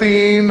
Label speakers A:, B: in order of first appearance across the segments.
A: 3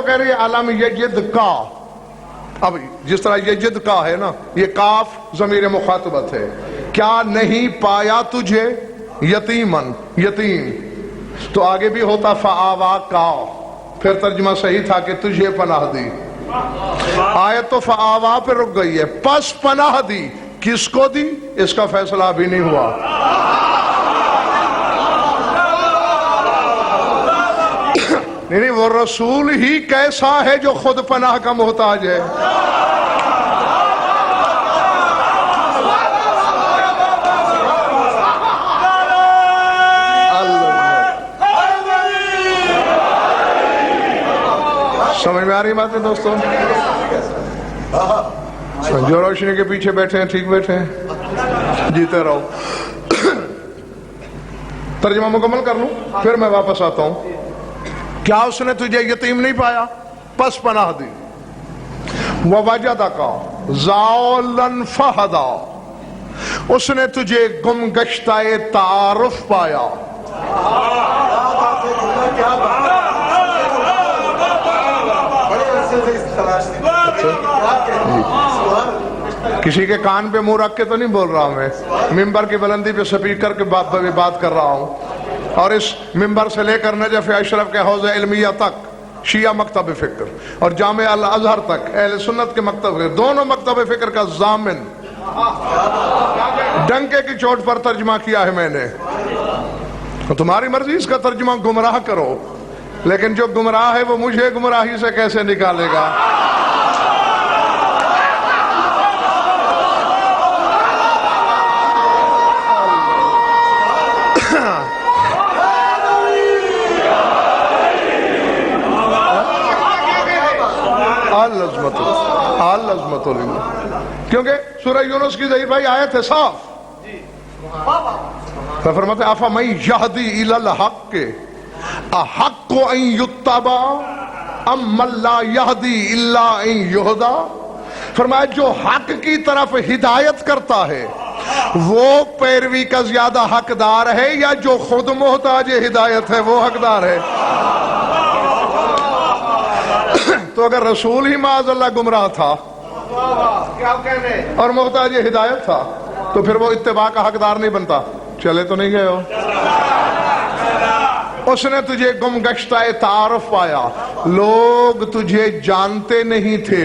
A: تو کہہ رہی ہے علم یجد کا. اب جس طرح یجد کا ہے نا، یہ کاف ضمیر مخاطبت ہے. کیا نہیں پایا تجھے یتیمن، یتیم. تو آگے بھی ہوتا فآوا کا، پھر ترجمہ صحیح تھا کہ تجھے پناہ دی. آیت تو فآوا پہ رک گئی ہے. پس پناہ دی، کس کو دی اس کا فیصلہ ابھی نہیں ہوا. نہیں وہ رسول ہی کیسا ہے جو خود پناہ کا محتاج ہے. سمجھ میں آ رہی بات ہے دوستوں؟ جو روشنی کے پیچھے بیٹھے ہیں ٹھیک بیٹھے ہیں، جیتے رہو. ترجمہ مکمل کر لوں پھر میں واپس آتا ہوں. کیا اس نے تجھے یتیم نہیں پایا؟ پس پناہ دی. وَوَجَدَكَ ضَالًّا فَهَدَىٰ، اس نے تجھے گم گشتہ تعارف پایا. کسی کے کان پہ منہ رکھ کے تو نہیں بول رہا میں، ممبر کی بلندی پہ سپیکر کے بات کر رہا ہوں. اور اس ممبر سے لے کر نجف اشرف کے حوض علمیہ تک، شیعہ مکتب فکر اور جامعہ الازہر تک، اہل سنت کے مکتب فکر، دونوں مکتب فکر کا ضامن ڈنکے کی چوٹ پر ترجمہ کیا ہے میں نے. تمہاری مرضی اس کا ترجمہ گمراہ کرو، لیکن جو گمراہ ہے وہ مجھے گمراہی سے کیسے نکالے گا؟ العظمت للہ. کیونکہ سورہ یونس کی ظہیر بھائی آیت ہے صاف. فرماتے ہیں افمن یہدی الی الحق احق ان یتبع ام من لا یہدی الا ان یہدی. فرمایا جو حق کی طرف ہدایت کرتا ہے وہ پیروی کا زیادہ حقدار ہے یا جو خود محتاج ہدایت ہے وہ حقدار ہے؟ تو اگر رسول ہی معاذ اللہ گمراہ تھا اور محتاج ہدایت تھا تو پھر وہ اتباع کا حقدار نہیں بنتا. چلے تو نہیں گئے ہو؟ اس نے تجھے گم گشتہ تعارف پایا، لوگ تجھے جانتے نہیں تھے،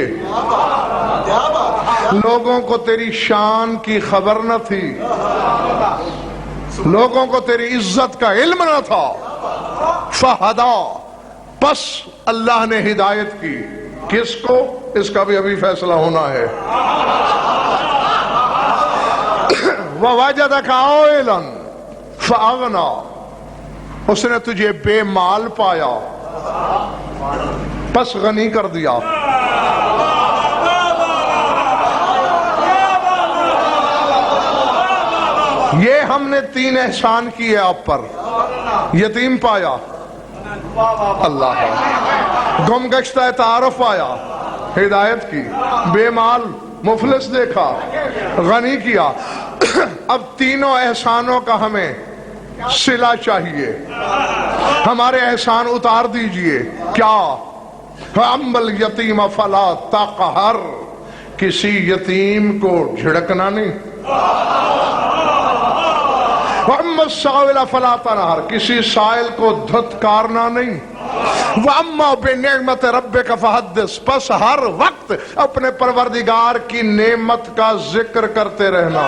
A: لوگوں کو تیری شان کی خبر نہ تھی، لوگوں کو تیری عزت کا علم نہ تھا. فہدا، پس اللہ نے ہدایت کی. کس کو؟ اس کا بھی ابھی فیصلہ ہونا ہے. وَوَجَدَكَ عَائِلًا فَأَغْنَىٰ، اس نے تجھے بے مال پایا پس غنی کر دیا. یہ ہم نے 3 احسان کیے آپ پر. یتیم پایا، اللہ گم گشتہ تعارف پایا، ہدایت کی، بے مال مفلس دیکھا، غنی کیا. اب تینوں احسانوں کا ہمیں صلہ چاہیے. ہمارے احسان اتار دیجئے. کیا؟ فَأَمَّا الْيَتِيمَ فَلَا تَقْهَرْ، کسی یتیم کو جھڑکنا نہیں. وَأَمَّا السَّائِلَ فَلَا تَنْهَرْ، کسی سائل کو دھتکارنا نہیں. وَأَمَّا بِنِعْمَتِ رَبِّكَ فَحَدِّثْ، پس ہر وقت اپنے پروردگار کی نعمت کا ذکر کرتے رہنا.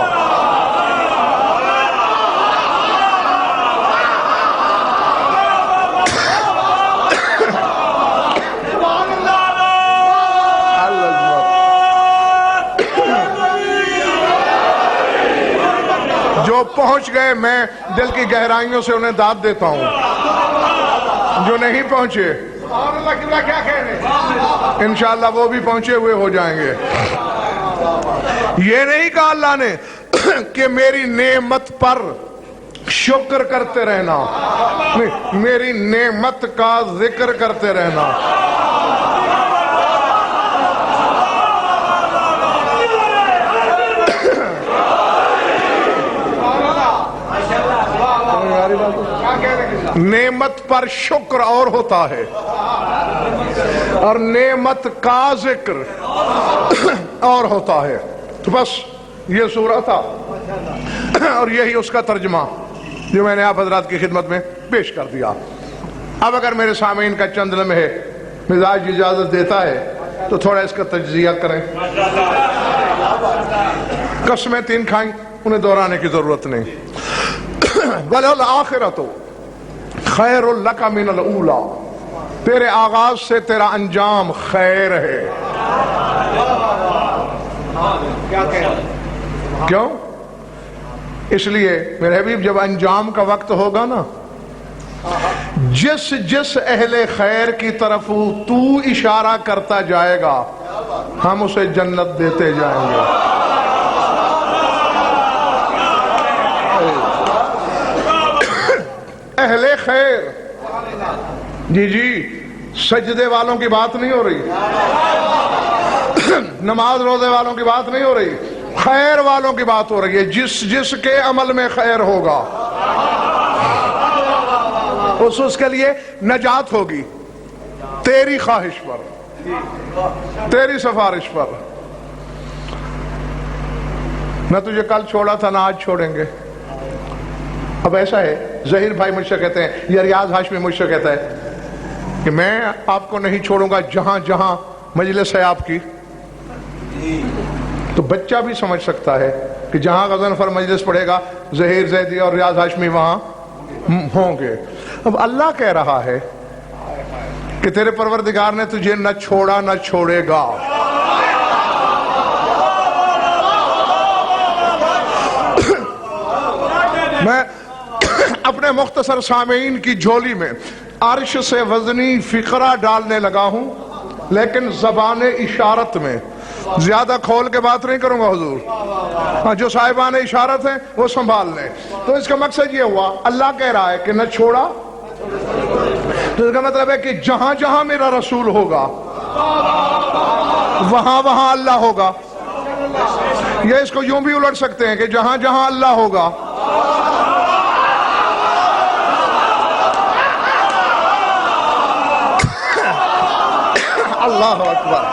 A: جو پہنچ گئے میں دل کی گہرائیوں سے انہیں داد دیتا ہوں، جو نہیں پہنچے انشاءاللہ وہ بھی پہنچے ہوئے ہو جائیں گے. یہ نہیں کہا اللہ نے کہ میری نعمت پر شکر کرتے رہنا، میری نعمت کا ذکر کرتے رہنا. نعمت پر شکر اور ہوتا ہے، اور نعمت کا ذکر اور ہوتا ہے. تو بس یہ سورہ تھا اور یہی اس کا ترجمہ جو میں نے آپ حضرات کی خدمت میں پیش کر دیا. اب اگر میرے سامعین کا چند لمحے مزاج اجازت دیتا ہے تو تھوڑا اس کا تجزیہ کریں. قسمیں 3 کھائیں، انہیں دہرانے کی ضرورت نہیں. وَلَلْآخِرَةُ خَيْرٌ لَكَ مِنَ الْأُولَى، تیرے آغاز سے تیرا انجام خیر ہے. کیوں؟ اس لیے میرے حبیب جب انجام کا وقت ہوگا نا، جس جس اہل خیر کی طرف تو اشارہ کرتا جائے گا ہم اسے جنت دیتے جائیں گے. اہل خیر، جی سجدے والوں کی بات نہیں ہو رہی، نماز روزے والوں کی بات نہیں ہو رہی، خیر والوں کی بات ہو رہی ہے. جس جس کے عمل میں خیر ہوگا اس کے لیے نجات ہوگی، تیری خواہش پر، تیری سفارش پر. نہ تجھے کل چھوڑا تھا نہ آج چھوڑیں گے. اب ایسا ہے، ظہیر بھائی مجھ سے کہتے ہیں، یا ریاض ہاشمی مجھ سے کہتا ہے کہ میں آپ کو نہیں چھوڑوں گا جہاں جہاں مجلس ہے آپ کی. تو بچہ بھی سمجھ سکتا ہے کہ جہاں غضنفر مجلس پڑھے گا ظہیر زیدی اور ریاض ہاشمی وہاں ہوں گے. اب اللہ کہہ رہا ہے کہ تیرے پروردگار نے تجھے نہ چھوڑا نہ چھوڑے گا. میں اپنے مختصر سامعین کی جھولی میں عرش سے وزنی فقرہ ڈالنے لگا ہوں، لیکن زبان اشارت میں زیادہ کھول کے بات نہیں کروں گا حضور. جو صاحبان اشارت ہیں وہ سنبھال لیں. تو اس کا مقصد یہ ہوا، اللہ کہہ رہا ہے کہ نہ چھوڑا، تو اس کا مطلب ہے کہ جہاں جہاں میرا رسول ہوگا وہاں وہاں اللہ ہوگا. یہ اس کو یوں بھی الٹ سکتے ہیں کہ جہاں جہاں اللہ ہوگا اللہ اکبر.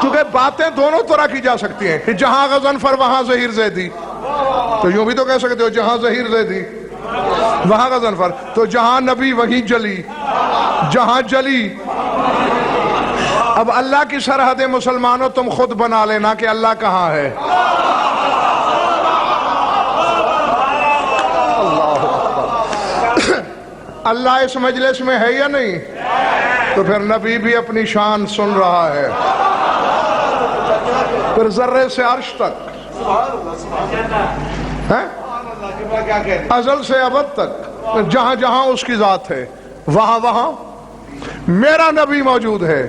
A: کیونکہ باتیں دونوں طرح کی جا سکتی ہیں کہ جہاں غضنفر وہاں ظہیر زیدی، تو یوں بھی تو کہہ سکتے ہو جہاں ظہیر زیدی وہاں غضنفر، تو جہاں نبی وہیں جلی، جہاں جلی. اب اللہ کی سرحد مسلمانوں تم خود بنا لینا کہ اللہ کہاں ہے. اللہ اس مجلس میں ہے یا نہیں؟ تو پھر نبی بھی اپنی شان سن رہا ہے. پھر ذرے سے عرش تک، ازل سے ابد تک، جہاں جہاں اس کی ذات ہے وہاں وہاں میرا نبی موجود ہے.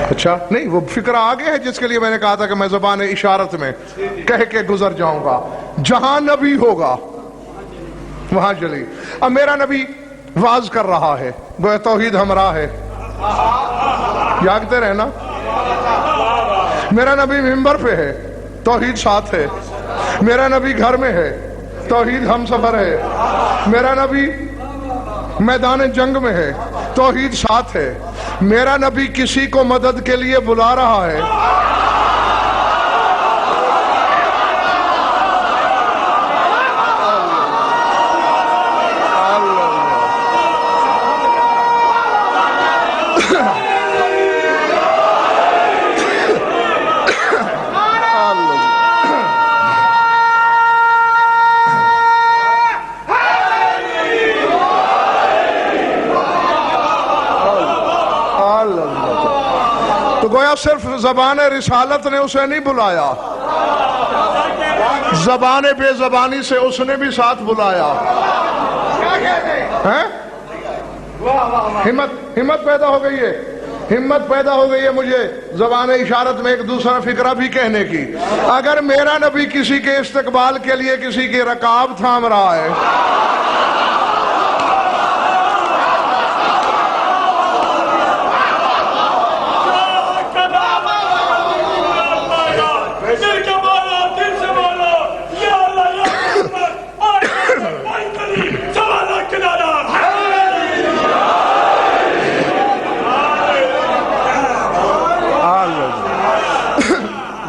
A: اچھا نہیں، وہ فکرہ آگے ہے جس کے لیے میں نے کہا تھا کہ میں زبان اشارت میں کہہ کے گزر جاؤں گا. جہاں نبی ہوگا وہاں جلی. اب میرا نبی واز کر رہا ہے، وہ توحید ہمراہ ہے، جاگتے رہنا. میرا نبی منبر پہ ہے، توحید ساتھ ہے. میرا نبی گھر میں ہے، توحید ہم سفر ہے. میرا نبی میدان جنگ میں ہے، توحید ساتھ ہے. میرا نبی کسی کو مدد کے لیے بلا رہا ہے. تو گویا صرف زبان رسالت نے اسے نہیں بلایا، زبان بے زبانی سے اس نے بھی ساتھ بلایا. ہمت پیدا ہو گئی ہے، ہمت پیدا ہو گئی ہے مجھے زبان اشارت میں ایک دوسرا فکرہ بھی کہنے کی. اگر میرا نبی کسی کے استقبال کے لیے کسی کی رکاب تھام رہا ہے،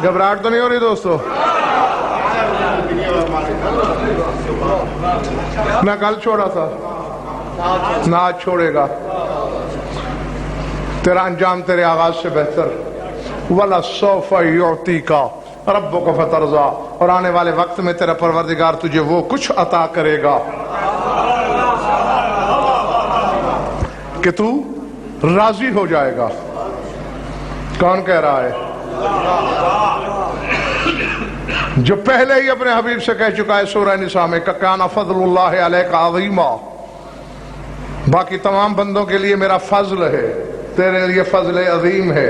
A: گھبراہٹ تو نہیں ہو رہی دوستو؟ نہ کل چھوڑا تھا نہ آج چھوڑے گا، تیرا انجام تیرے آغاز سے بہتر۔ وَلَسَوْفَ يُعْطِيكَ رَبُّكَ فَتَرْضَىٰ، اور آنے والے وقت میں تیرا پروردگار تجھے وہ کچھ عطا کرے گا کہ تو راضی ہو جائے گا۔ کون کہہ رہا ہے؟ جو پہلے ہی اپنے حبیب سے کہہ چکا ہے سورہ نساء میں کہ کان فضل اللہ علیک عظیما، باقی تمام بندوں کے لیے میرا فضل ہے، تیرے لیے فضل عظیم ہے۔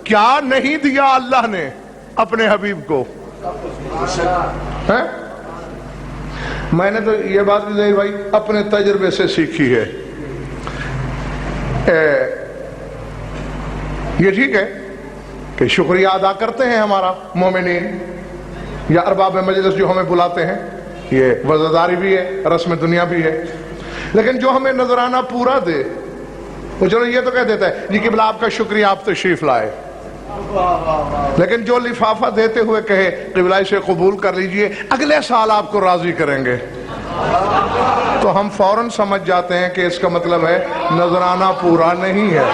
A: کیا نہیں دیا اللہ نے اپنے حبیب کو؟ میں نے تو یہ بات بھی نہیں بھائی اپنے تجربے سے سیکھی ہے۔ یہ ٹھیک ہے کہ شکریہ ادا کرتے ہیں ہمارا مومنین یا ارباب مجلس جو ہمیں بلاتے ہیں، یہ وزاداری بھی ہے، رسم دنیا بھی ہے، لیکن جو ہمیں نذرانہ پورا دے وہ چلو یہ تو کہہ دیتا ہے جی قبلہ آپ کا شکریہ آپ تشریف لائے، لیکن جو لفافہ دیتے ہوئے کہے قبلہ اسے قبول کر لیجئے اگلے سال آپ کو راضی کریں گے، تو ہم فوراً سمجھ جاتے ہیں کہ اس کا مطلب ہے نذرانہ پورا نہیں ہے۔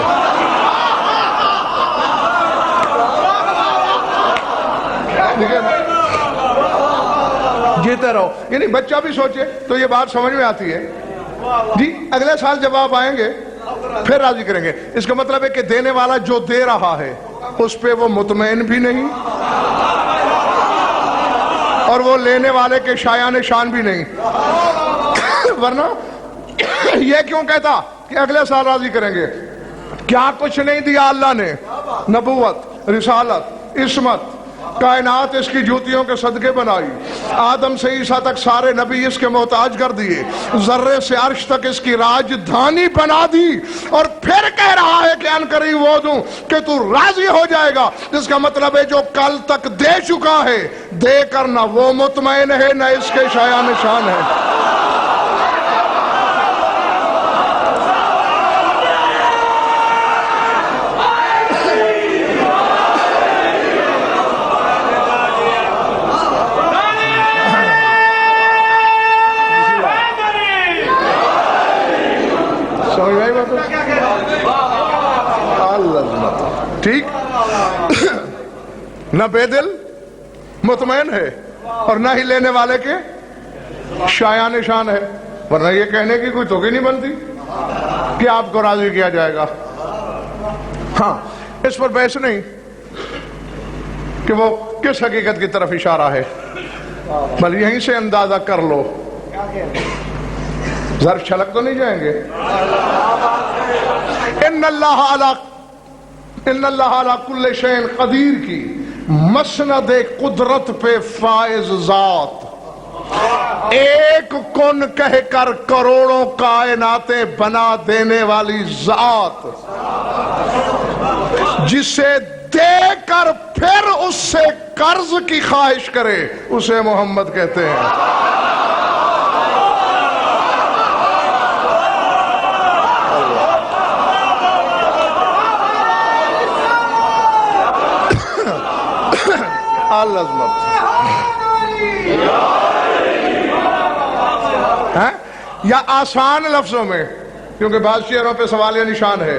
A: جیتے رہو، یعنی بچہ بھی سوچے تو یہ بات سمجھ میں آتی ہے جی اگلے سال جب آپ آئیں گے پھر راضی کریں گے، اس کا مطلب ہے کہ دینے والا جو دے رہا ہے اس پہ وہ مطمئن بھی نہیں اور وہ لینے والے کے شایان شان بھی نہیں، ورنہ یہ کیوں کہتا کہ اگلے سال راضی کریں گے؟ کیا کچھ نہیں دیا اللہ نے؟ نبوت، رسالت، عصمت، کائنات اس کی جوتیوں کے صدقے بنائی، آدم سے عیسیٰ تک سارے نبی اس کے محتاج کر دیے، ذرے سے عرش تک اس کی راجدھانی بنا دی، اور پھر کہہ رہا ہے کہ عنقریب وہ دوں کہ تو راضی ہو جائے گا، جس کا مطلب ہے جو کل تک دے چکا ہے دے کر نہ وہ مطمئن ہے نہ اس کے شایان شان ہے۔ ٹھیک، نہ بے دل مطمئن ہے اور نہ ہی لینے والے کے شایان شان ہے، ورنہ یہ کہنے کی کوئی توقع نہیں بنتی کہ آپ کو راضی کیا جائے گا۔ ہاں اس پر بحث نہیں کہ وہ کس حقیقت کی طرف اشارہ ہے، بل یہیں سے اندازہ کر لو، ظرف چھلک تو نہیں جائیں گے۔ ان اللہ علی کل شیء قدیر کی مسند قدرت پہ فائز ذات، ایک کن کہہ کر کروڑوں کائناتیں بنا دینے والی ذات، جسے دے کر پھر اس سے قرض کی خواہش کرے اسے محمد کہتے ہیں۔ یا آسان لفظوں میں، کیونکہ بعض شعروں پہ سوالیہ نشان ہے،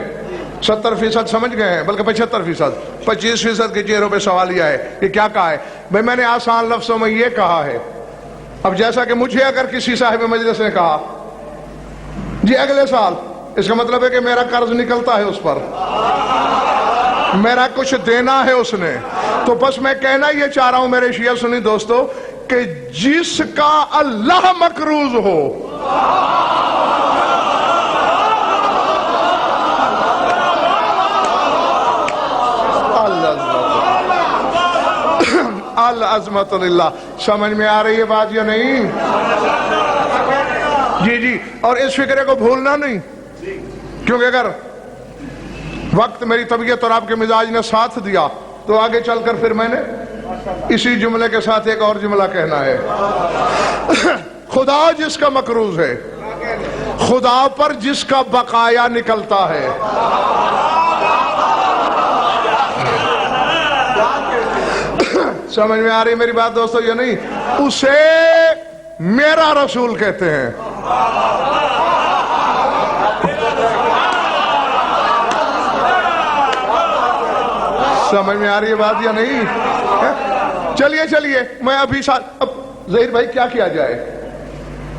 A: 70% سمجھ گئے ہیں بلکہ 75%، 25% کے چہروں پہ سوالیہ ہے۔ یہ کیا کہا ہے بھئی؟ میں نے آسان لفظوں میں یہ کہا ہے۔ اب جیسا کہ مجھے اگر کسی صاحب مجلس نے کہا جی اگلے سال، اس کا مطلب ہے کہ میرا قرض نکلتا ہے اس پر، میرا کچھ دینا ہے اس نے، تو بس میں کہنا یہ چاہ رہا ہوں میرے شیعہ سنی دوستو کہ جس کا اللہ مقروض ہو العظمت للہ۔ سمجھ میں آ رہی ہے بات یا نہیں؟ جی اور اس فکرے کو بھولنا نہیں، کیونکہ اگر وقت میری طبیعت اور آپ کے مزاج نے ساتھ دیا تو آگے چل کر پھر میں نے اسی جملے کے ساتھ ایک اور جملہ کہنا ہے۔ خدا جس کا مقروض ہے، خدا پر جس کا بقایا نکلتا ہے، سمجھ میں آ رہی میری بات دوستو یا نہیں؟ اسے میرا رسول کہتے ہیں۔ سمجھ میں آ رہی ہے بات یا نہیں؟ چلیے چلیے میں ابھی اب ظہیر بھائی کیا کیا جائے؟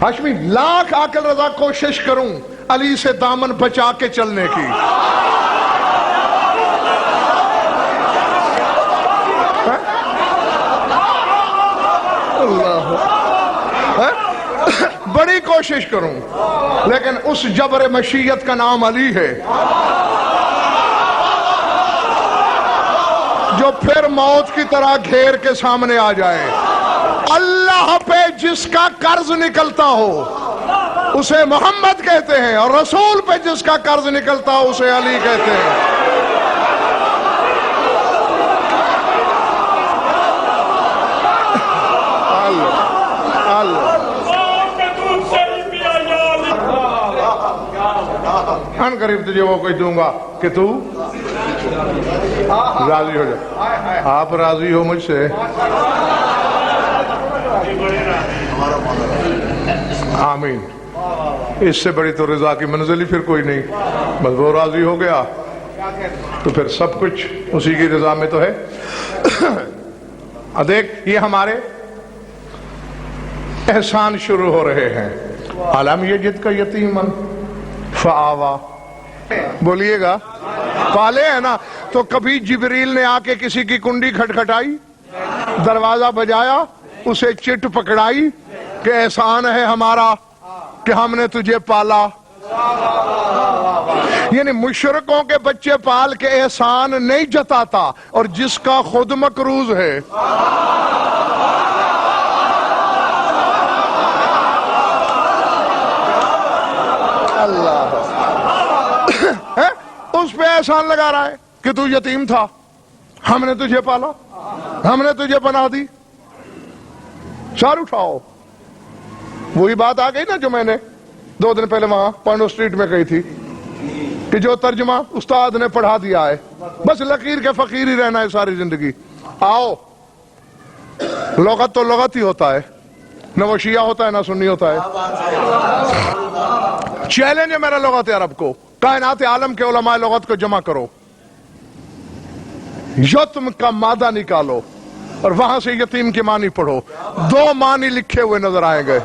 A: ہاشمی لاکھ عاقل رضا کوشش کروں علی سے دامن بچا کے چلنے کی، اللہ بڑی کوشش کروں، لیکن اس جبر مشیت کا نام علی ہے جو پھر موت کی طرح گھیر کے سامنے آ جائے۔ اللہ پہ جس کا قرض نکلتا ہو اسے محمد کہتے ہیں، اور رسول پہ جس کا قرض نکلتا ہو اسے علی کہتے ہیں۔ ان قریب تجھے وہ کچھ دوں گا کہ تو راضی ہو جائے۔ آپ راضی ہو مجھ سے؟ آمین۔ اس سے بڑی تو رضا کی منزل ہی پھر کوئی نہیں، بس وہ راضی ہو گیا تو پھر سب کچھ اسی کی رضا میں تو ہے۔ دیکھ یہ ہمارے احسان شروع ہو رہے ہیں۔ علم یجد کا یتیمن فآوا، بولیے گا پالے ہیں نا، تو کبھی جبریل نے آ کے کسی کی کنڈی کھٹکھٹائی، دروازہ بجایا، اسے چٹ پکڑائی کہ احسان ہے ہمارا کہ ہم نے تجھے پالا؟ یعنی مشرکوں کے بچے پال کے احسان نہیں جتاتا، اور جس کا خود مقروض ہے اللہ اس پہ احسان لگا رہا ہے کہ تو یتیم تھا، ہم نے تجھے پالا، ہم نے تجھے بنا دی۔ سر اٹھاؤ، وہی بات آ گئی نا جو میں نے 2 دن پہلے وہاں پانڈو اسٹریٹ میں کہی تھی کہ جو ترجمہ استاد نے پڑھا دیا ہے بس لکیر کے فقیر ہی رہنا ہے ساری زندگی۔ آؤ، لغت تو لغت ہی ہوتا ہے، نہ وہ شیعہ ہوتا ہے نہ سنی ہوتا ہے۔ چیلنج ہے میرا لغت عرب کو، کائنات عالم کے علماء لغت کو جمع کرو، یتم کا مادہ نکالو اور وہاں سے یتیم کی معنی پڑھو، 2 معنی لکھے ہوئے نظر آئیں گے۔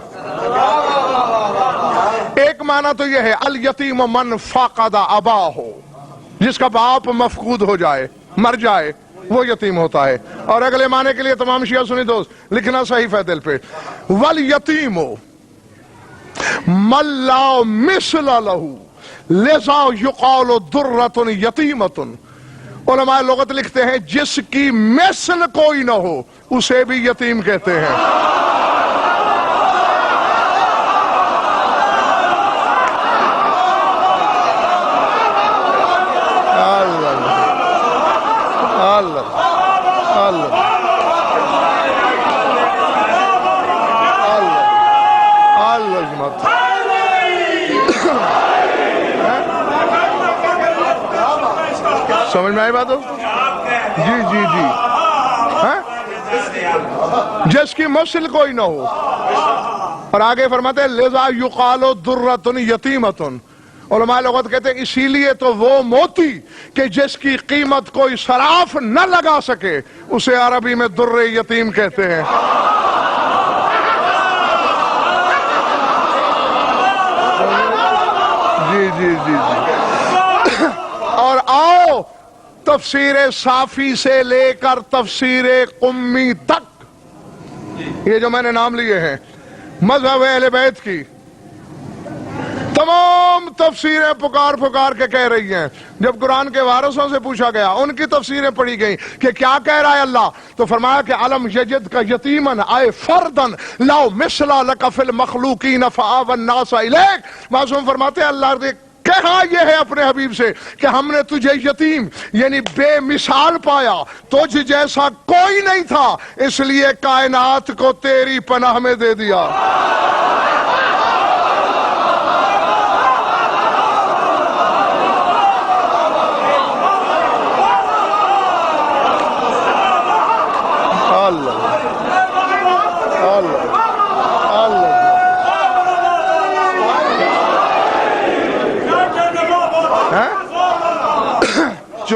A: ایک معنی تو یہ ہے الیتیم من فقد اباہ، جس کا باپ مفقود ہو جائے، مر جائے، وہ یتیم ہوتا ہے۔ اور اگلے معنی کے لیے تمام شیعہ سنی دوست لکھنا صحیح ہے دل پہ، والیتیم من لا مثل لہ لذا یقال درۃ یتیمۃ۔ علماء لغت لکھتے ہیں جس کی مثل کوئی نہ ہو اسے بھی یتیم کہتے ہیں۔ سمجھ میں آئی بات ہو؟ جی جی جی، جس کی مثل کوئی نہ ہو۔ اور آگے فرماتے ہیں لذا یقال درۃ یتیمۃ، علماء لغت کہتے ہیں اسی لیے تو وہ موتی کہ جس کی قیمت کوئی صراف نہ لگا سکے اسے عربی میں در یتیم کہتے ہیں۔ جی جی جی جی۔ اور آؤ تفسیر صافی سے لے کر تفسیر قمی تک، یہ جو میں نے نام لیے ہیں مذہب اہل بیت کی تمام تفسیریں پکار کے کہہ رہی ہیں۔ جب قرآن کے وارثوں سے پوچھا گیا، ان کی تفسیریں پڑھی گئیں کہ کیا کہہ رہا ہے اللہ، تو فرمایا کہ علم یجد کا یتیمن اے فردن لا مثل لک فی المخلوقین فآوی الناس الیک۔ معصوم فرماتے ہیں اللہ نے کہا یہ ہے اپنے حبیب سے کہ ہم نے تجھے یتیم یعنی بے مثال پایا، تجھ جیسا کوئی نہیں تھا، اس لیے کائنات کو تیری پناہ میں دے دیا۔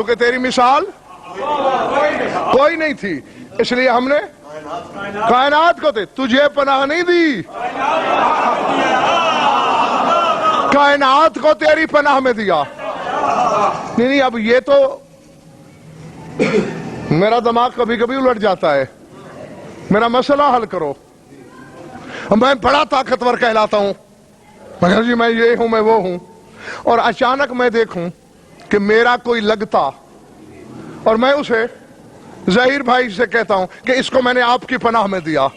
A: چونکہ تیری مثال کوئی نہیں تھی، اس لیے ہم نے کائنات کو تجھے پناہ نہیں دی، کائنات کو تیری پناہ میں دیا۔ نہیں اب یہ تو میرا دماغ کبھی کبھی الٹ جاتا ہے، میرا مسئلہ حل کرو۔ میں بڑا طاقتور کہلاتا ہوں، مگر جی میں یہ ہوں، میں وہ ہوں، اور اچانک میں دیکھوں کہ میرا کوئی لگتا اور میں اسے ظہیر بھائی سے کہتا ہوں کہ اس کو میں نے آپ کی پناہ میں دیا،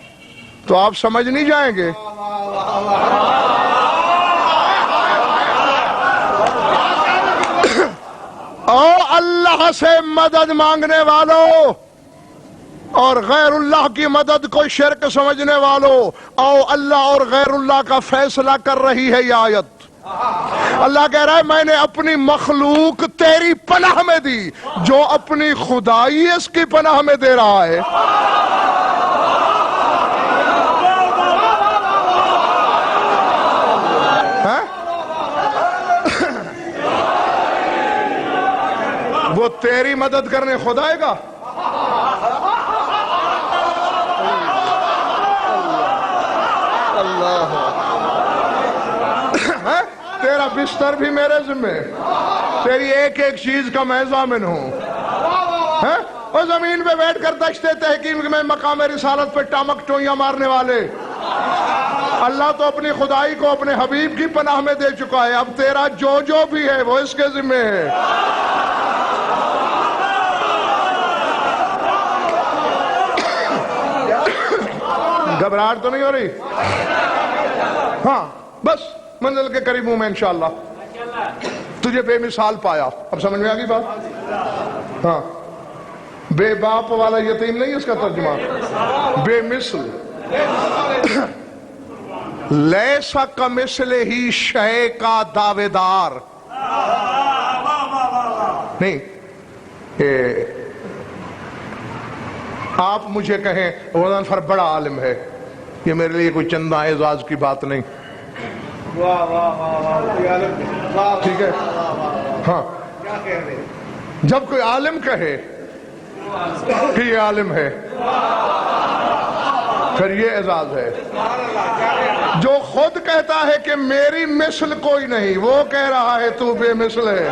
A: تو آپ سمجھ نہیں جائیں گے؟ او اللہ سے مدد مانگنے والوں اور غیر اللہ کی مدد کو شرک سمجھنے والوں، او اللہ اور غیر اللہ کا فیصلہ کر رہی ہے یہ آیت۔ اللہ کہہ رہا ہے میں نے اپنی مخلوق تیری پناہ میں دی، جو اپنی خدائی اس کی پناہ میں دے رہا ہے۔ وہ تیری مدد کرنے خود آئے گا؟ اللہ تیرا بستر بھی میرے ذمہ، تیری ایک ایک چیز کا میں ضامن ہوں۔ اور زمین پہ بیٹھ کر دشت تحقیق میں مقام رسالت پہ ٹامک ٹوئیاں مارنے والے، اللہ تو اپنی خدائی کو اپنے حبیب کی پناہ میں دے چکا ہے، اب تیرا جو جو بھی ہے وہ اس کے ذمہ ہے۔ گھبراہٹ تو نہیں ہو رہی؟ ہاں بس منزل کے قریب ہوں میں انشاءاللہ۔ تجھے بے مثال پایا، اب سمجھ میں آگئی بات؟ ہاں بے باپ والا یتیم نہیں اس کا ترجمہ، بے مثل۔ لیسا کمثلہ ہی شے کا دعوے دار نہیں۔ آپ مجھے کہیں غضنفر بڑا عالم ہے، یہ میرے لیے کوئی چندہ اعزاز کی بات نہیں، ٹھیک ہے؟ ہاں جب کوئی عالم کہے کہ یہ عالم ہے پھر یہ اعزاز ہے۔ جو خود کہتا ہے کہ میری مثل کوئی نہیں، وہ کہہ رہا ہے تو بے مثل ہے۔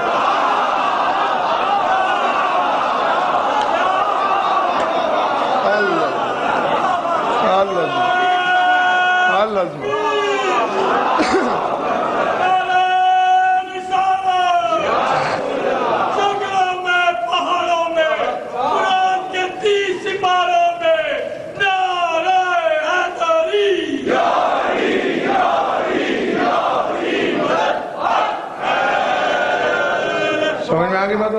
A: سمجھ میں آگئی بات؟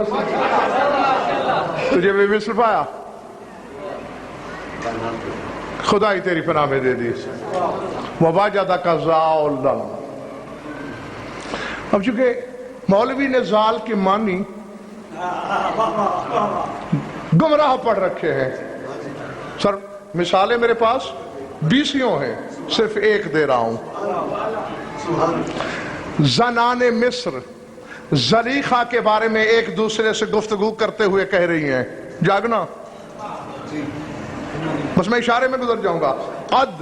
A: تجھے بے مثل پایا، خدائی تیری پناہ میں دے دی۔ وَوَجَدَكَ ضَالًّا، اب چونکہ مولوی نے ضال کی معنی گمراہ پڑھ رکھے ہیں، سر مثالیں میرے پاس 20 ہیں، صرف ایک دے رہا ہوں۔ زنان مصر زلیخا کے بارے میں ایک دوسرے سے گفتگو کرتے ہوئے کہہ رہی ہیں، جاگنا، بس میں اشارے میں گزر جاؤں گا۔ قد،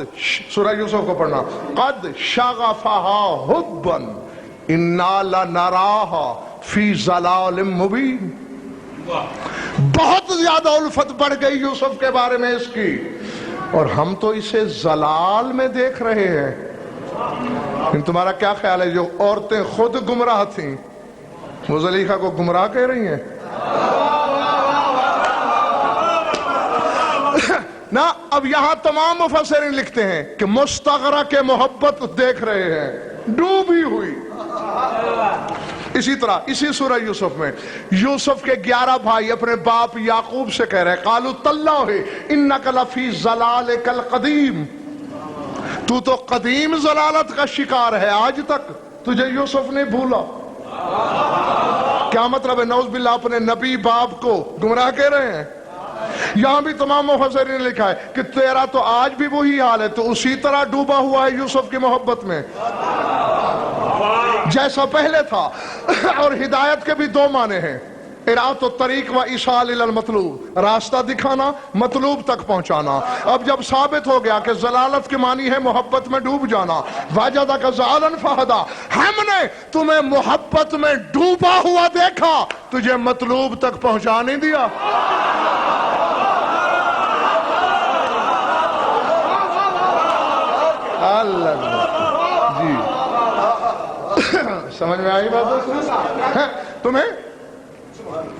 A: سورہ یوسف کو پڑھنا، قد شغفها حبا انا لنراها فی ضلال مبین، بہت زیادہ الفت بڑھ گئی یوسف کے بارے میں اس کی، اور ہم تو اسے ضلال میں دیکھ رہے ہیں۔ لیکن تمہارا کیا خیال ہے جو عورتیں خود گمراہ تھیں وہ زلیخا کو گمراہ کہہ رہی ہیں؟ نا اب یہاں تمام مفسرین لکھتے ہیں کہ مستغرق محبت دیکھ رہے ہیں، ڈوبی ہوئی۔ اسی طرح اسی سورہ یوسف میں یوسف کے 11 بھائی اپنے باپ یعقوب سے کہہ رہے ہیں، قالوا تاللہ انک لفی ضلالک القدیم، تو تو قدیم ضلالت کا شکار ہے، آج تک تجھے یوسف نے بھولا۔ کیا مطلب ہے؟ نعوذ باللہ اپنے نبی باپ کو گمراہ کہہ رہے ہیں۔ یہاں بھی تمام مفسرین نے لکھا ہے کہ تیرا تو آج بھی وہی حال ہے، تو اسی طرح ڈوبا ہوا ہے یوسف کی محبت میں جیسا پہلے تھا۔ اور ہدایت کے بھی 2 معنی ہیں، اراۃ الطریق و ایصال الی المطلوب، راستہ دکھانا، مطلوب تک پہنچانا۔ اب جب ثابت ہو گیا کہ ضلالت کے معنی ہے محبت میں ڈوب جانا، وجدک ضالا فہدی، ہم نے تمہیں محبت میں ڈوبا ہوا دیکھا، تجھے مطلوب تک پہنچا نہیں دیا۔ اللہ جی سمجھ میں آئی بات؟ تمہیں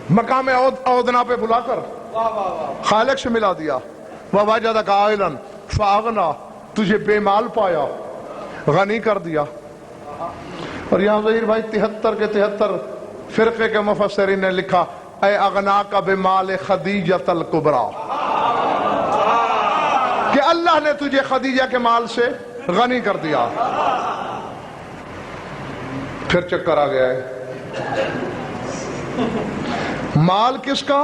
A: مقام عودنا پہ بلا کر خالق سے ملا دیا۔ وَوَجَدَكَ عَائِلًا فَأَغْنَىٰ، تجھے بے مال پایا، غنی کر دیا۔ اور یہاں ظہیر بھائی 73 کے 73 فرقے کے مفسرین نے لکھا اے اغناک بمال خدیجۃ الکبریٰ، کہ اللہ نے تجھے خدیجہ کے مال سے غنی کر دیا۔ پھر چکر آ گیا ہے، مال کس کا؟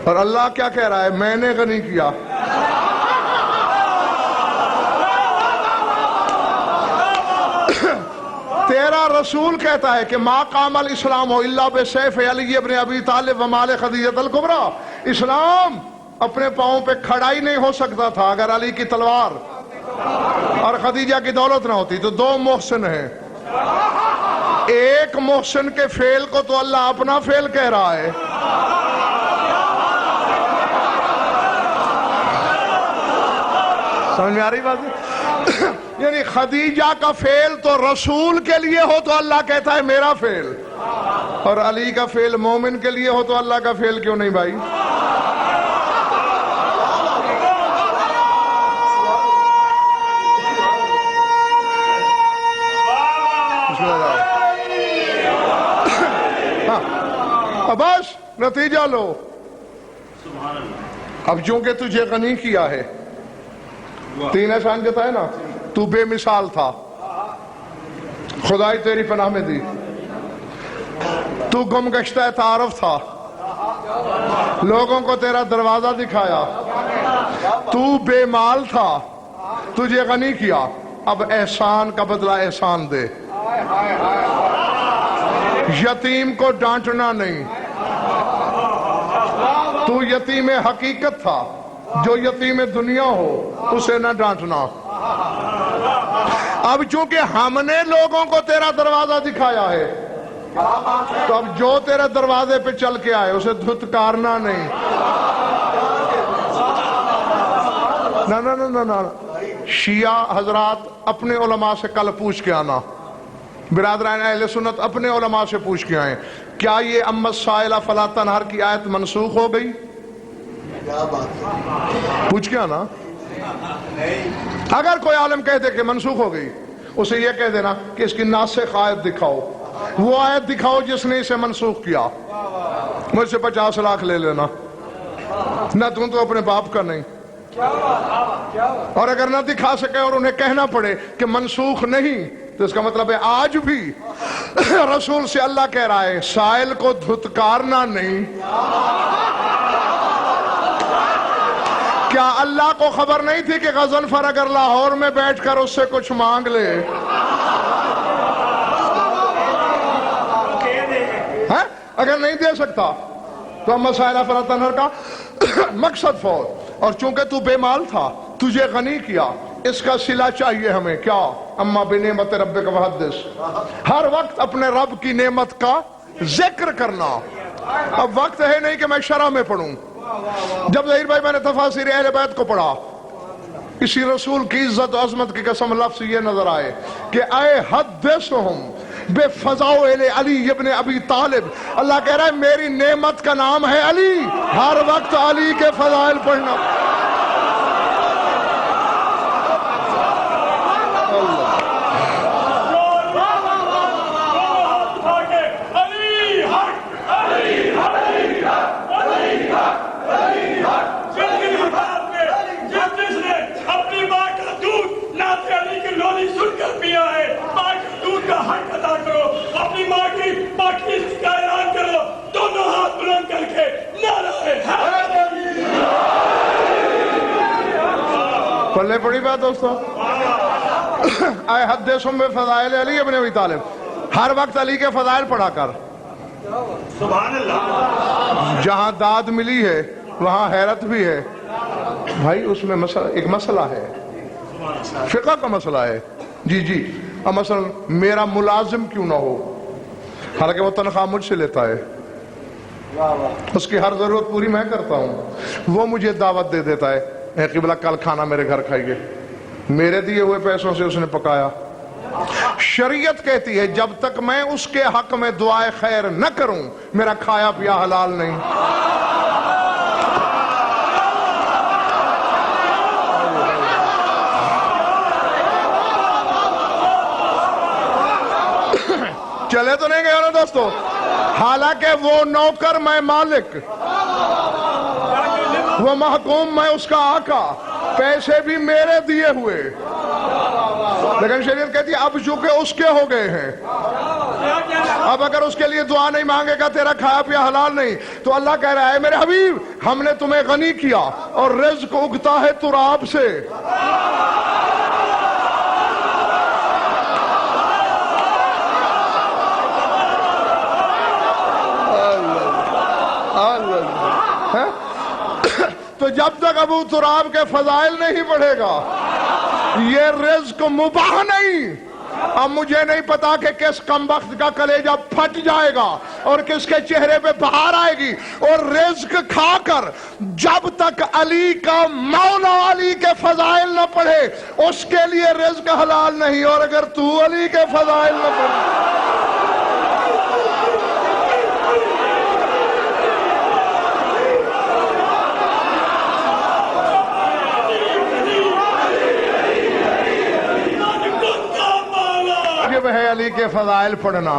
A: اور اللہ کیا کہہ رہا ہے؟ میں نے غنی کیا۔ تیرا رسول کہتا ہے کہ ما قام الاسلام الا بسیف علی ابن ابی طالب ومال خدیجۃ الکبریٰ، اسلام اپنے پاؤں پہ کھڑا ہی نہیں ہو سکتا تھا اگر علی کی تلوار اور خدیجہ کی دولت نہ ہوتی۔ تو دو محسن ہیں، ایک محسن کے فعل کو تو اللہ اپنا فعل کہہ رہا ہے، سمجھ میں آ رہی بات؟ یعنی خدیجہ کا فعل تو رسول کے لیے ہو تو اللہ کہتا ہے میرا فعل، اور علی کا فعل مومن کے لیے ہو تو اللہ کا فعل کیوں نہیں بھائی؟ بس نتیجہ لو۔ اب چونکہ تجھے غنی کیا ہے، 3 احسان جتائے نا، تو بے مثال تھا، خدائی تیری پناہ میں دی، تو گم گشتہ تعارف تھا، لوگوں کو تیرا دروازہ دکھایا، تو بے مال تھا، تجھے غنی کیا، اب احسان کا بدلہ احسان دے۔ یتیم کو ڈانٹنا نہیں، تو یتیم حقیقت تھا، جو یتیم دنیا ہو اسے نہ ڈانٹنا۔ اب چونکہ ہم نے لوگوں کو تیرا دروازہ دکھایا ہے، تو اب جو تیرے دروازے پہ چل کے آئے اسے دھتکارنا نہیں۔ نہ شیعہ حضرات اپنے علماء سے کل پوچھ کے آنا، برادران اہل سنت اپنے علماء سے پوچھ کے آئیں، کیا یہ اما السائل فلا تنہر کی آیت منسوخ ہو گئی؟ پوچھ کے آنا۔ اگر کوئی عالم کہہ دے کہ منسوخ ہو گئی، اسے یہ کہہ دینا کہ اس کی ناسخ آیت دکھاؤ، وہ آیت دکھاؤ جس نے اسے منسوخ کیا، مجھ سے 50 لاکھ لے لینا، نہ تم تو اپنے باپ کا نہیں۔ اور اگر نہ دکھا سکے اور انہیں کہنا پڑے کہ منسوخ نہیں، تو اس کا مطلب ہے آج بھی رسول سے اللہ کہہ رہا ہے سائل کو دھتکارنا نہیں۔ کیا اللہ کو خبر نہیں تھی کہ غضنفر اگر لاہور میں بیٹھ کر اس سے کچھ مانگ لے، اگر نہیں دے سکتا تو اما سائلہ فلا تنہر کا مقصد فوت۔ اور چونکہ تو بے مال تھا، تجھے غنی کیا، اس کا صلہ چاہیے ہمیں کیا؟ اما بنعمت ربک فحدث، ہر وقت اپنے رب کی نعمت کا ذکر کرنا۔ اب وقت ہے نہیں کہ میں شرح میں پڑھوں۔ جب ظہیر بھائی میں نے تفاسیر اہل بیت کو پڑھا، کسی رسول کی عزت و عظمت کی قسم لفظ یہ نظر آئے کہ اے حدثہم بفضائل علی ابن ابی طالب، اللہ کہہ رہا ہے میری نعمت کا نام ہے علی، ہر وقت علی کے فضائل پڑھنا۔ پلے پڑی بات دوستو، اے حدثہم بفضائل علی ابن ابی طالب، ہر وقت علی کے فضائل پڑھا کر۔
B: سبحان اللہ.
A: جہاں داد ملی ہے وہاں حیرت بھی ہے. بھائی اس میں ایک مسئلہ ہے، فقہ کا مسئلہ ہے. جی اب مثلا میرا ملازم کیوں نہ ہو، حالانکہ وہ تنخواہ مجھ سے لیتا ہے، اس کی ہر ضرورت پوری میں کرتا ہوں، وہ مجھے دعوت دے دیتا ہے، اے قبلہ کل کھانا میرے گھر کھائیے، میرے دیے ہوئے پیسوں سے اس نے پکایا. شریعت کہتی ہے جب تک میں اس کے حق میں دعائے خیر نہ کروں میرا کھایا پیا حلال نہیں. چلے تو نہیں گئے نا دوستو؟ حالانکہ وہ نوکر میں مالک، وہ محکوم میں اس کا آقا، پیسے بھی میرے دیے ہوئے، لیکن شریعت کہتی ہے اب چونکہ اس کے ہو گئے ہیں، اب اگر اس کے لیے دعا نہیں مانگے گا تیرا کھایا پیا حلال نہیں. تو اللہ کہہ رہا ہے میرے حبیب ہم نے تمہیں غنی کیا اور رزق اگتا ہے تراب سے. تو جب تک ابو تراب کے فضائل نہیں پڑھے گا یہ رزق مباح نہیں. اب مجھے نہیں پتا کہ کس کمبخت کا کلیجہ پھٹ جائے گا اور کس کے چہرے پہ بہار آئے گی، اور رزق کھا کر جب تک علی کا مولا علی کے فضائل نہ پڑھے اس کے لیے رزق حلال نہیں. اور اگر تو علی کے فضائل نہ پڑھے ہے علی کے فضائل پڑھنا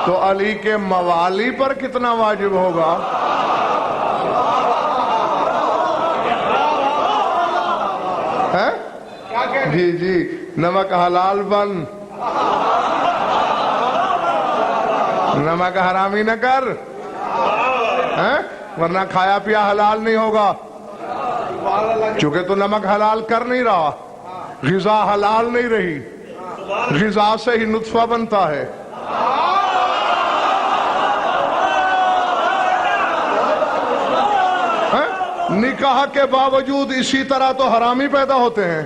A: تو علی کے موالی پر کتنا واجب ہوگا؟ جی نمک حلال بن، نمک حرامی نہ کر، ورنہ کھایا پیا حلال نہیں ہوگا. چونکہ تو نمک حلال کر نہیں رہا، غذا حلال نہیں رہی، غذا سے ہی نطفہ بنتا ہے. نکاح کے باوجود اسی طرح تو حرامی پیدا ہوتے ہیں.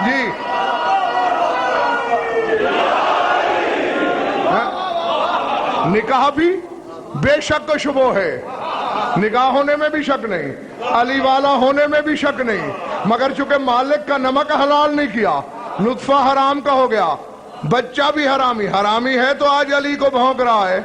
A: جی نکاح بھی بے شک شبہ ہے، نکاح ہونے میں بھی شک نہیں، علی والا ہونے میں بھی شک نہیں، مگر چونکہ مالک کا نمک حلال نہیں کیا نطفہ حرام کا ہو گیا، بچہ بھی حرامی ہے تو آج علی کو بھونک رہا ہے.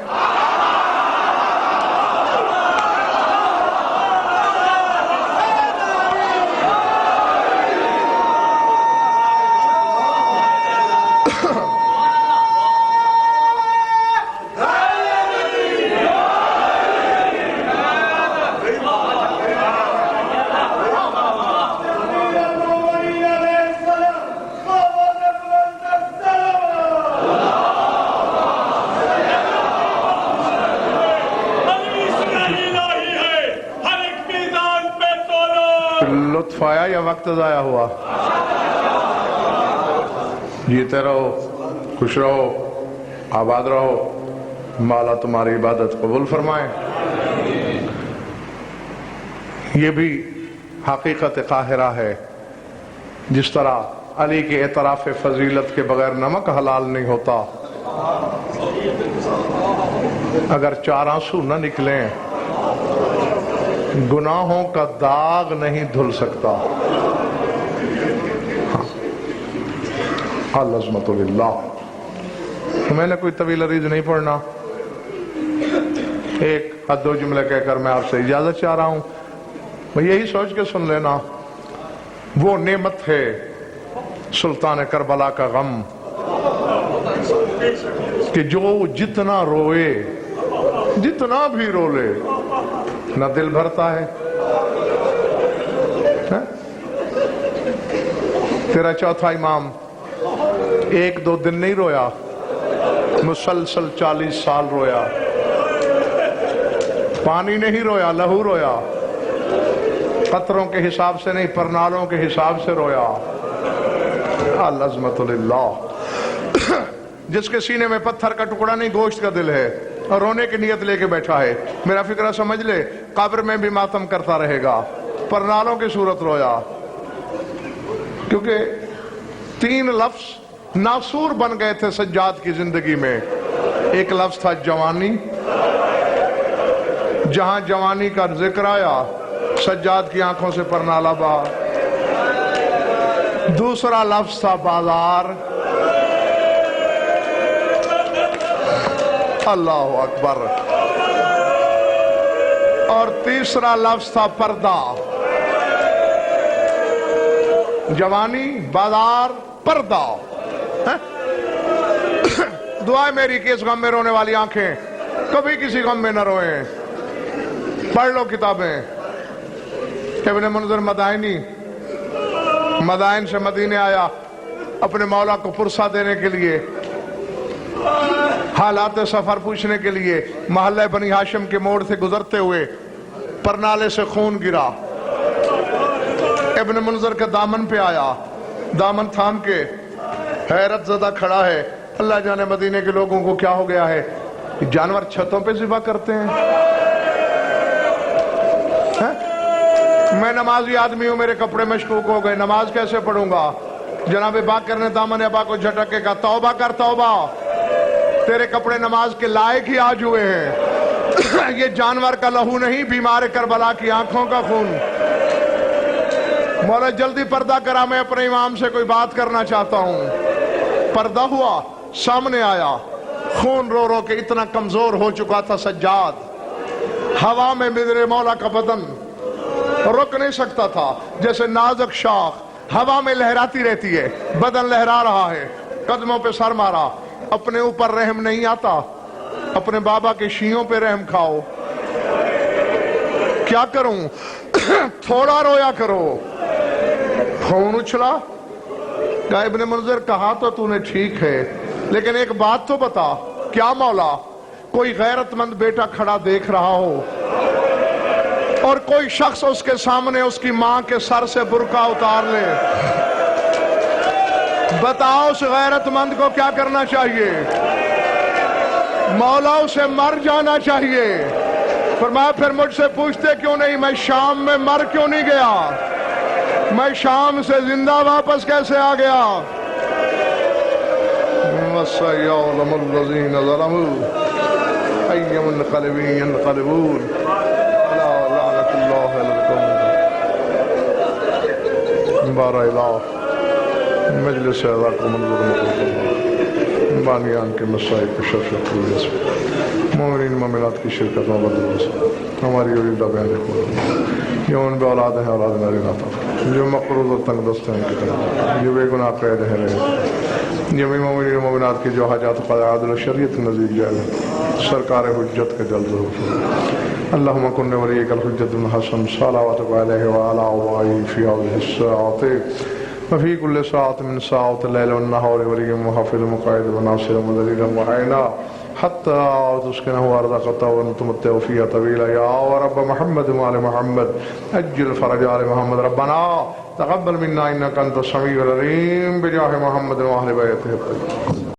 A: لطف آیا یا وقت ضائع ہوا؟ جیتے رہو، خوش رہو، آباد رہو، مولا تمہاری عبادت قبول فرمائے. یہ بھی حقیقت قاہرہ ہے. جس طرح علی کے اعتراف فضیلت کے بغیر نمک حلال نہیں ہوتا، اگر 4 آنسو نہ نکلیں گناہوں کا داغ نہیں دھل سکتا. العظمت للہ. میں نے کوئی طویل عریض نہیں پڑھنا، ایک حد 2 جملے کہہ کر میں آپ سے اجازت چاہ رہا ہوں. میں یہی سوچ کے سن لینا، وہ نعمت ہے سلطان کربلا کا غم کہ جو جتنا روئے، جتنا بھی رو لے، نہ دل بھرتا ہے. تیرا چوتھا امام 1-2 دن نہیں رویا، مسلسل 40 سال رویا. پانی نہیں رویا، لہو رویا. قطروں کے حساب سے نہیں، پرنالوں کے حساب سے رویا۔ العظمت للہ۔ جس کے سینے میں پتھر کا ٹکڑا نہیں، گوشت کا دل ہے، اور رونے کی نیت لے کے بیٹھا ہے، میرا فکرہ سمجھ لے، قبر میں بھی ماتم کرتا رہے گا۔ پرنالوں کی صورت رویا، کیونکہ 3 لفظ ناسور بن گئے تھے سجاد کی زندگی میں۔ ایک لفظ تھا جوانی، جہاں جوانی کا ذکر آیا سجاد کی آنکھوں سے پرنالہ بہا۔ دوسرا لفظ تھا بازار، اللہ اکبر، اور تیسرا لفظ تھا پردہ۔ جوانی، بازار، پردہ۔ دعائیں میری کہ اس غم میں رونے والی آنکھیں کبھی کسی غم میں نہ روئیں۔ پڑھ لو کتابیں۔ ابن منذر مدائن سے مدینے آیا اپنے مولا کو پرسہ دینے کے لیے، حالات سفر پوچھنے کے لیے۔ محلہ بنی ہاشم کے موڑ سے گزرتے ہوئے پرنالے سے خون گرا، ابن منذر کے دامن پہ آیا، دامن تھام کے حیرت زدہ کھڑا ہے۔ اللہ جانے مدینے کے لوگوں کو کیا ہو گیا ہے، جانور چھتوں پہ ذبح کرتے ہیں؟ میں نمازی آدمی ہوں، میرے کپڑے مشکوک ہو گئے، نماز کیسے پڑھوں گا؟ جناب باقر نے دامن ابا کو جھٹک کے کہا توبہ کر توبہ، تیرے کپڑے نماز کے لائق ہی آج ہوئے ہیں۔ یہ جانور کا لہو نہیں، بیمار کربلا کی آنکھوں کا خون۔ مولا جلدی پردہ کرا، میں اپنے امام سے کوئی بات کرنا چاہتا ہوں۔ پردہ ہوا، سامنے آیا، خون رو رو کے اتنا کمزور ہو چکا تھا سجاد، ہوا میں میرے مولا کا بدن رک نہیں سکتا تھا، جیسے نازک شاخ ہوا میں لہراتی رہتی ہے، بدن لہرا رہا ہے۔ قدموں پہ سر مارا، اپنے اوپر رحم نہیں آتا، اپنے بابا کے شیعوں پہ رحم کھاؤ۔ کیا کروں؟ تھوڑا رویا کرو۔ خون اچھلا، کہا ابن منذر کہا تو نے ٹھیک ہے، لیکن ایک بات تو بتا۔ کیا مولا؟ کوئی غیرت مند بیٹا کھڑا دیکھ رہا ہو اور کوئی شخص اس کے سامنے اس کی ماں کے سر سے برقع اتار لے، بتاؤ اس غیرت مند کو کیا کرنا چاہیے؟ مولا اسے مر جانا چاہیے۔ فرمایا پھر مجھ سے پوچھتے کیوں نہیں، میں شام میں مر کیوں نہیں گیا؟ میں شام سے زندہ واپس کیسے آ گیا؟ وَسَيَعْلَمُ الَّذِينَ ظَلَمُوا أَيَّ مُنْقَلِبٍ يَنْقَلِبُونَ عَلَىٰ لَعْنَةِ اللَّهِ عَلَى الْقَوْمِ بارہ الہ مجلس اعلیٰ کو منظور مقبول بانیان کے مسائل کو شرفت ہوئے، مومنین مومنات کی شرکت مبادل ہماری علیدہ بیان کھول جو ان بے اولاد ہیں اولاد ناری ناتا، جو مقروض اور تنگ دست ہیں کی طرح، جو بے گناہ قید ہیں رہے، جو بھی مومنین و مومنات کی جو حاجات قضاء عدل و شریعت نزید جائے، سرکار حجت کے جلد ظہور اللہم کن ولیک الحجت بن حسن صلواتک علیہ وعلا آبائی فی هذه الساعات وفی کل ساعت من ساعت اللیل والنہار ولی محافظ مقاعد وناصر مدلیل معینا حتی تسکنہ وارضاقتا ونتمتع فیہ طویلا یا رب محمد وآل محمد اجل فرج آل محمد ربنا تقبل منا انکا انت السمیع العلیم بجاہ محمد وآل بیتہ الطیبین۔